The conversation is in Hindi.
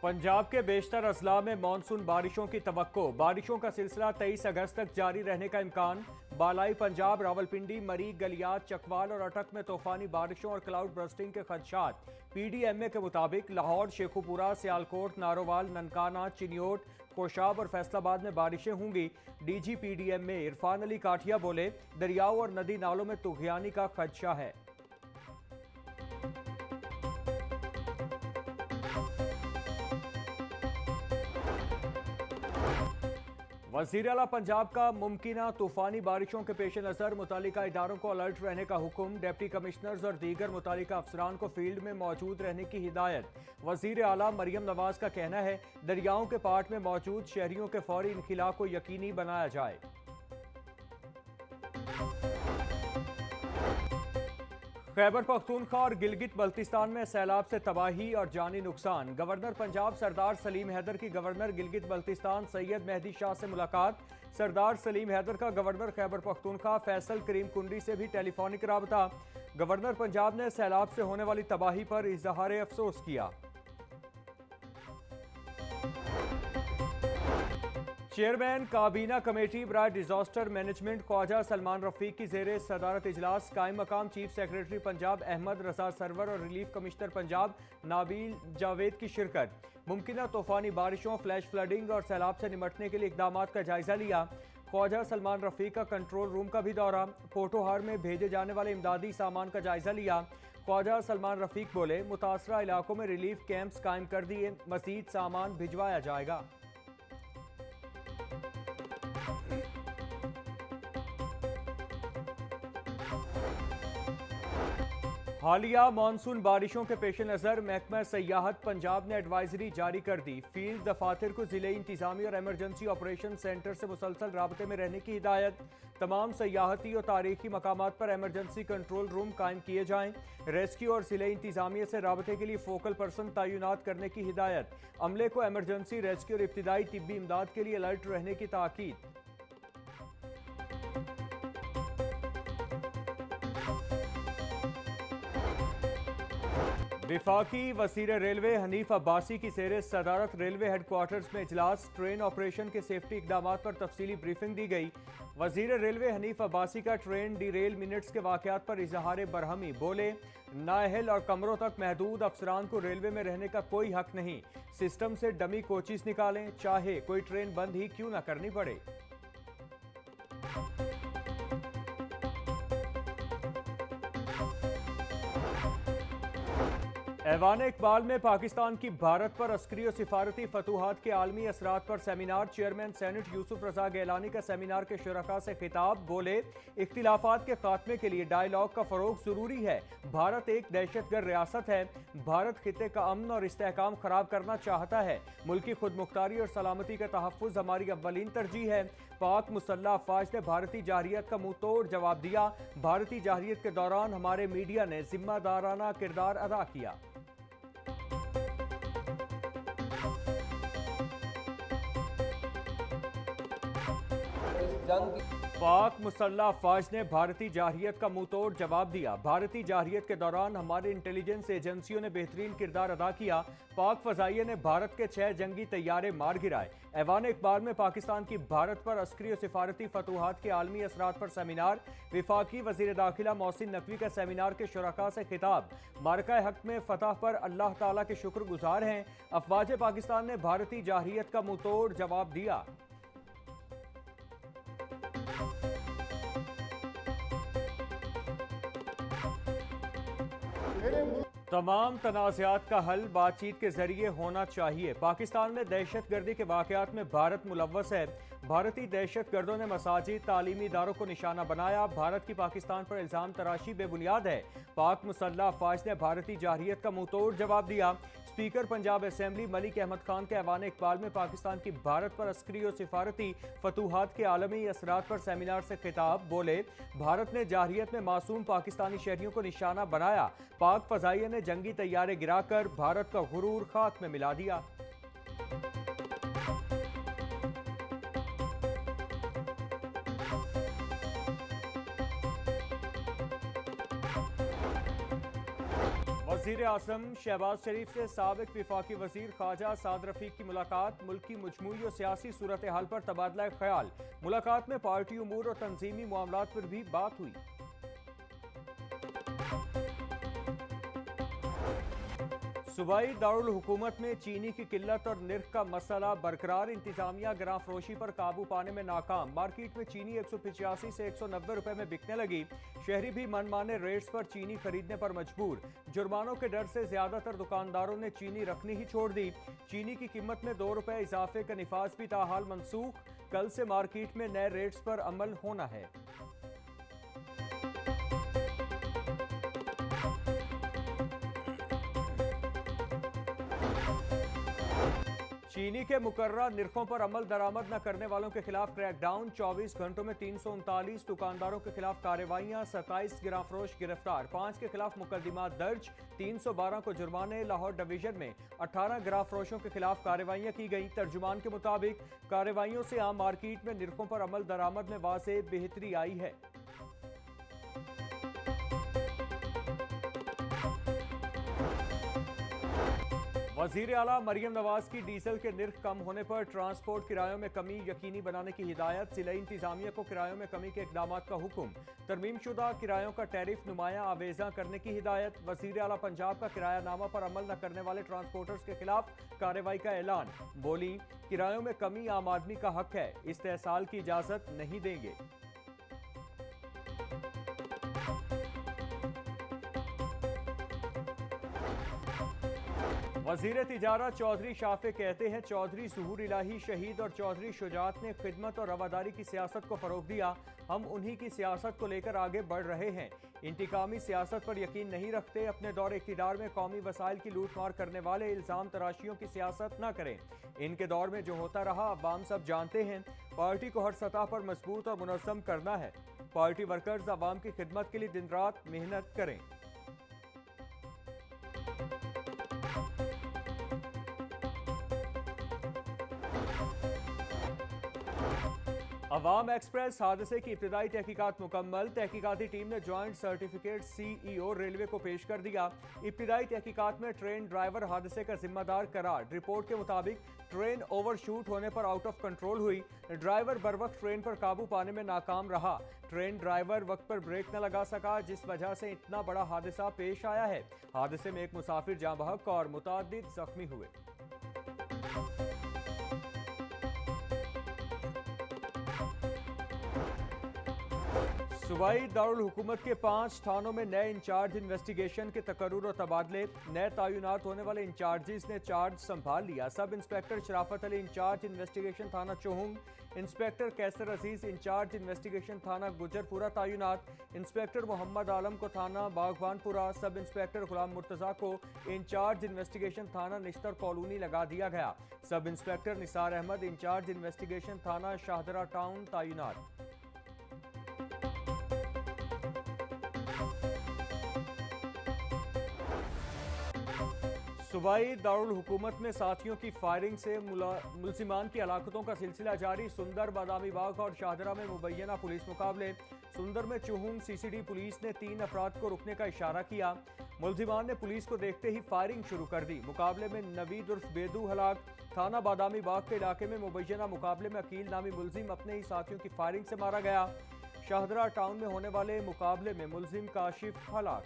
पंजाब के बेशतर अजला में मानसून बारिशों की तवक्को। बारिशों का सिलसिला 23 अगस्त तक जारी रहने का इम्कान। बालाई पंजाब, रावलपिंडी, मरी, गलियात, चकवाल और अटक में तूफानी बारिशों और क्लाउड बर्स्टिंग के खदशात। पीडीएमए के मुताबिक लाहौर, शेखुपुरा, सियालकोट, नारोवाल, ननकाना, चिन्योट, कोशाब और फैसलाबाद में बारिशें होंगी। डीजी पीडीएमए इरफान अली काठिया बोले, दरियाओं और नदी नालों में तुगयानी का खदशा है। वज़ीर आला पंजाब का मुमकिना तूफानी बारिशों के पेश नज़र मुतालिका इदारों को अलर्ट रहने का हुक्म। डिप्टी कमिश्नर्स और दीगर मुतालिका अफसरान को फील्ड में मौजूद रहने की हिदायत। वज़ीर आला मरियम नवाज का कहना है, दरियाओं के पाट में मौजूद शहरियों के फौरी इनखिला को यकीनी बनाया जाए। खैबर पख्तूनख्वा और गिलगित बल्तिस्तान में सैलाब से तबाही और जानी नुकसान। गवर्नर पंजाब सरदार सलीम हैदर की गवर्नर गिलगित बल्तिस्तान सैयद मेहदी शाह से मुलाकात। सरदार सलीम हैदर का गवर्नर खैबर पख्तूनख्वा फैसल करीम कुंडी से भी टेलीफोनिक राबता। गवर्नर पंजाब ने सैलाब से होने वाली तबाही पर इजहार अफसोस किया। चेयरमैन काबीना कमेटी बराए डिजास्टर मैनेजमेंट ख्वाजा सलमान रफीक की जेर सदारत इजलास। कायम मकाम चीफ सेक्रेटरी पंजाब अहमद रजा सरवर और रिलीफ कमिश्नर पंजाब नाबील जावेद की शिरकत। मुमकिना तूफानी बारिशों, फ्लैश फ्लडिंग और सैलाब से निमटने के लिए इकदाम का जायजा लिया। ख्वाजा सलमान रफीक का कंट्रोल रूम का भी दौरा। पोटोहार में भेजे जाने वाले इमदादी सामान का जायजा लिया। ख्वाजा सलमान रफीक बोले, मुतासरा इलाकों में रिलीफ कैंप्स कायम कर दिए, मजीद सामान भिजवाया जाएगा। हालिया मानसून बारिशों के पेश नज़र महकमा सयाहत पंजाब ने एडवाइजरी जारी कर दी। फील्ड दफातर को जिले इंतजामी और एमरजेंसी ऑपरेशन सेंटर से मुसलसल राबते में रहने की हिदायत। तमाम सयाहती और तारीखी मकामात पर एमरजेंसी कंट्रोल रूम कायम किए जाएं। रेस्क्यू और जिले इंतजामिया से राबते के लिए फोकल पर्सन तैनात करने की हिदायत। अमले को एमरजेंसी, रेस्क्यू और इब्तिदाई तिब्बी इमदाद के लिए अलर्ट रहने की ताकीद। विफाकी वज़ीर रेलवे हनीफ अब्बासी की ज़ेर सदारत रेलवे हेडक्वार्टर्स में इजलास। ट्रेन ऑपरेशन के सेफ्टी इकदाम पर तफसीली ब्रीफिंग दी गई। वज़ीर रेलवे हनीफ अब्बासी का ट्रेन डीरेल मिनट्स के वाक़यात पर इजहार बरहमी। बोले, नाअहल और कमरों तक महदूद अफसरान को रेलवे में रहने का कोई हक नहीं। सिस्टम से डमी कोचिस निकालें, चाहे कोई ट्रेन बंद ही क्यों ना करनी पड़े। ऐवान इकबाल में पाकिस्तान की भारत पर अस्करी और सिफारती फतूहात के आलमी असरात पर सेमिनार। चेयरमैन सेनेट यूसुफ रजा गैलानी का सेमिनार के शुरका से खिताब। बोले, इख्तिलाफात के खात्मे के लिए डायलॉग का फरोग जरूरी है। भारत एक दहशतगर्द रियासत है। भारत खिते का अमन और इस्तेहकाम खराब करना चाहता है। मुल्की खुद मुख्तारी और सलामती का तहफ़्फ़ुज़ हमारी अव्वलीन तरजीह है। पाक मुसल्लह अफ़वाज ने भारतीय जारहियत का मुंह तोड़ जवाब दिया। भारतीय जारहियत के दौरान हमारे मीडिया ने जिम्मेदाराना किरदार अदा किया। पाक मुसल्लह अफ़वाज ने भारतीय जारहियत का मुंह तोड़ जवाब दिया। भारतीय जारहियत के दौरान हमारे इंटेलिजेंस एजेंसियों ने बेहतरीन किरदार अदा किया। पाक फ़ज़ाइया ने भारत के 6 जंगी तैयारे मार गिराए। ऐवान इकबाल में पाकिस्तान की भारत पर अस्करी और सिफारती फतूहात के आलमी असरात पर सेमिनार। विफाकी वज़ीर दाखिला मोहसिन नकवी का सेमिनार के शुरका से खिताब। मारका हक में फतह पर अल्लाह ताला के शुक्रगुजार हैं। अफ़वाज पाकिस्तान ने भारतीय जारहियत का मुंह तोड़ जवाब दिया। तमाम तनाज़ात का हल बातचीत के जरिए होना चाहिए। पाकिस्तान में दहशत गर्दी के वाक़यात में भारत मुलव्वस है। भारतीय दहशत गर्दों ने मसाजिद, तालीमी इदारों को निशाना बनाया। भारत की पाकिस्तान पर इल्ज़ाम तराशी बेबुनियाद है। पाक मुसल्लह अफ़वाज ने भारतीय जारहियत का मुंह तोड़ जवाब दिया। स्पीकर पंजाब असेंबली मलिक अहमद खान के ऐवान इकबाल में पाकिस्तान की भारत पर अस्करी और सिफारती फतूहात के आलमी असरात पर सेमिनार से खिताब। बोले, भारत ने जारहियत में मासूम पाकिस्तानी शहरियों को निशाना बनाया। पाक फ़ज़ाइया ने जंगी तैयारे गिराकर भारत का गुरूर खाक में मिला दिया। वजीर आजम शहबाज शरीफ से साबिक विफाकी वजीर ख्वाजा साद रफीक की मुलाकात। मुल्क की मजमूई और सियासी सूरत हाल पर तबादला ख्याल। मुलाकात में पार्टी उमूर और तंजीमी मामलात पर भी बात हुई। सूबाई दारुल हुकूमत में चीनी की किल्लत और निर्ख का मसला बरकरार। इंतजामिया गिरां फरोशी पर काबू पाने में नाकाम। मार्केट में चीनी 185 से 190 रुपए में बिकने लगी। शहरी भी मनमाने रेट्स पर चीनी खरीदने पर मजबूर। जुर्मानों के डर से ज्यादातर दुकानदारों ने चीनी रखनी ही छोड़ दी। चीनी की कीमत में 2 रुपए इजाफे का निफाज भी ताहाल मनसूख। कल से मार्केट में नए रेट्स पर अमल होना है। चीनी के मुकर्रर निर्खों पर अमल दरामद न करने वालों के खिलाफ क्रैकडाउन। 24 घंटों में 339 दुकानदारों के खिलाफ कार्रवाइयां। 27 गिराफरोश गिरफ्तार। 5 के खिलाफ मुकदमा दर्ज। 312 को जुर्माने। लाहौर डिवीजन में 18 गिराफरोशों के खिलाफ कार्रवाइयां की गई। तर्जुमान के मुताबिक कार्रवाइयों से आम मार्केट में निर्खों पर अमल दरामद में वाज़ेह बेहतरी आई है। वजीर आला मरियम नवाज की डीजल के निर्ख कम होने पर ट्रांसपोर्ट किरायों में कमी यकीनी बनाने की हिदायत। जिला इंतजामिया को किरायों में कमी के इकदाम का हुक्म। तरमीम शुदा किरायों का टैरिफ नुमाया आवेजा करने की हिदायत। वजीर आला पंजाब का किरायानामा पर अमल न करने वाले ट्रांसपोर्टर्स के खिलाफ कार्रवाई का ऐलान। बोली, किरायों में कमी आम आदमी का हक है, इस्तेहसाल की इजाजत नहीं देंगे। वजीर तिजारत चौधरी शाफे कहते हैं, चौधरी ज़ुहूर इलाही शहीद और चौधरी शुजात ने खिदमत और रवादारी की सियासत को फरोग दिया। हम उन्हीं की सियासत को लेकर आगे बढ़ रहे हैं। इंतकामी सियासत पर यकीन नहीं रखते। अपने दौर इक़्तिदार में कौमी वसाइल की लूट मार करने वाले इल्ज़ाम तराशियों की सियासत न करें। इनके दौर में जो होता रहा अवाम सब जानते हैं। पार्टी को हर सतह पर मजबूत और मुनज़्ज़म करना है। पार्टी वर्कर्स अवाम की खिदमत के लिए दिन रात मेहनत करें। अवाम एक्सप्रेस हादसे की इब्तिदाई तहकीकात मुकम्मल। तहकीकाती टीम ने ज्वाइंट सर्टिफिकेट CEO रेलवे को पेश कर दिया। इब्तिदाई तहकीकात में ट्रेन ड्राइवर हादसे का जिम्मेदार करार। रिपोर्ट के मुताबिक ट्रेन ओवरशूट होने पर आउट ऑफ कंट्रोल हुई। ड्राइवर बर वक्त ट्रेन पर काबू पाने में नाकाम रहा। ट्रेन ड्राइवर वक्त पर ब्रेक न लगा सका, जिस वजह से इतना बड़ा हादसा पेश आया है। हादसे में एक मुसाफिर जाँ बहक और मुतादिद जख्मी हुए। सूबाई दारुल हुकूमत के 5 थानों में नए इंचार्ज इन्वेस्टिगेशन के तकर्रुर और तबादले। नए तैनात होने वाले इंचार्जिस ने चार्ज संभाल लिया। सब इंस्पेक्टर शराफत अली इंचार्ज इन्वेस्टिगेशन थाना चोहुंग। इंस्पेक्टर कैसर अजीज इंचार्ज इन्वेस्टिगेशन थाना गुजरपुरा तैनात। इंस्पेक्टर मोहम्मद आलम को थाना बागवानपुरा। सब इंस्पेक्टर गुलाम मुर्तजा को इंचार्ज इन्वेस्टिगेशन थाना निश्तर कॉलोनी लगा दिया गया। Sub inspector Nisar Ahmed in charge investigation थाना शाहदरा टाउन तैनात। सूबाई दारुल हुकूमत में साथियों की फायरिंग से मुल्जिमान की हलाकतों का सिलसिला जारी। सुंदर, बादामी बाग और शाहदरा में मुबैना पुलिस मुकाबले। सुंदर में चुहुंग CCD पुलिस ने 3 अफराद को रुकने का इशारा किया। मुल्जिमान ने पुलिस को देखते ही फायरिंग शुरू कर दी। मुकाबले में नवीद उर्फ बेदू हलाक। थाना बादामी बाग के इलाके में मुबैना मुकाबले में अकील नामी मुल्जिम अपने ही साथियों की फायरिंग से मारा गया। शाहदरा टाउन में होने वाले मुकाबले में मुल्जिम काशिफ हलाक।